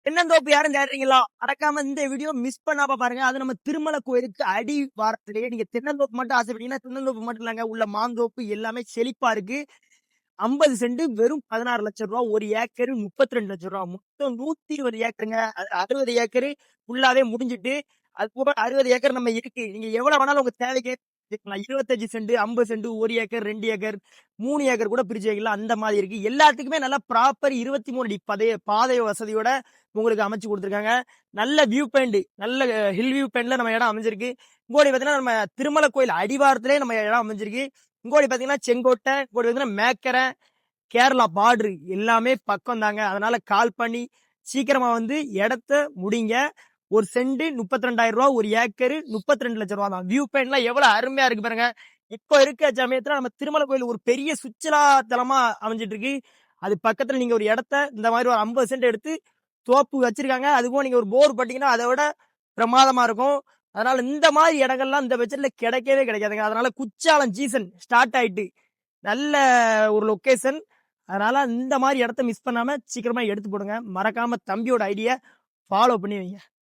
தென்னந்தோப்பு யாரும் தேடுறீங்களா? மறக்காம இந்த வீடியோ மிஸ் பண்ணாம பாருங்க. அது நம்ம திருமல கோயிலுக்கு அடி வாரத்திலேயே நீங்க தென்னந்தோப்பு மட்டும் ஆசைப்பட்டீங்கன்னா, தென்னந்தோப்பு மட்டும் இல்லங்க. உள்ள மாந்தோப்பு எல்லாமே செழிப்பா இருக்கு. 50 சென்ட் வெறும் 16 லட்சம் ரூபாய். 1 ஏக்கர் 32 லட்சம் ரூபாய். மொத்தம் 120 ஏக்கருங்க. 60 ஏக்கர் ஃபுல்லாவே முடிஞ்சிட்டு, அது போக 60 ஏக்கர் நம்ம இருக்கு. நீங்க எவ்வளவு வேணாலும் உங்க தேவைக்கு வச்சுக்கலாம். 25 cent, 50 cent, 1 acre, 2 acre, 3 acre கூட பிரிச்சு வைக்கலாம். அந்த மாதிரி இருக்கு. எல்லாத்துக்குமே நல்லா ப்ராப்பர் 23 அடி பாதை வசதியோட உங்களுக்கு அமைச்சு கொடுத்துருக்காங்க. நல்ல வியூ பாயிண்ட், நல்ல ஹில் வியூ பாயிண்ட்ல நம்ம இடம் அமைஞ்சிருக்கு. இங்கோடி பாத்தீங்கன்னா நம்ம திருமல கோயில் அடிவாரத்திலே நம்ம இடம் அமைஞ்சிருக்கு. இங்கோடி பாத்தீங்கன்னா செங்கோட்டை, இங்கோடி பாத்தீங்கன்னா மேக்கரை, கேரளா பார்டர் எல்லாமே பக்கம் தாங்க. அதனால கால் பண்ணி சீக்கிரமா வந்து இடத்த முடிங்க. ஒரு சென்ட் 32,000 ரூபாய், 1 ஏக்கர் 32 லட்சம் ரூபாய் தான். வியூ பாயிண்ட்லாம் எவ்வளவு அருமையா இருக்கு பாருங்க. இப்போ இருக்க சமயத்துல நம்ம திருமல கோயில் ஒரு பெரிய சுற்றுலா தலமா அமைஞ்சிட்டு இருக்கு. அது பக்கத்துல நீங்க ஒரு இடத்த இந்த மாதிரி ஒரு 50 சென்ட் எடுத்து தோப்பு வச்சிருக்காங்க. அதுவும் நீங்க ஒரு போர் போட்டீங்கன்னா அதை விட பிரமாதமா இருக்கும். அதனால இந்த மாதிரி இடங்கள்லாம் இந்த பட்ஜெட்ல கிடைக்கவே கிடைக்காதுங்க. அதனால குற்றாலம் சீசன் ஸ்டார்ட் ஆயிட்டு நல்ல ஒரு லொகேஷன். அதனால இந்த மாதிரி இடத்த மிஸ் பண்ணாம சீக்கிரமா எடுத்து போடுங்க. மறக்காம தம்பியோட ஐடியா ஃபாலோ பண்ணி வைங்க.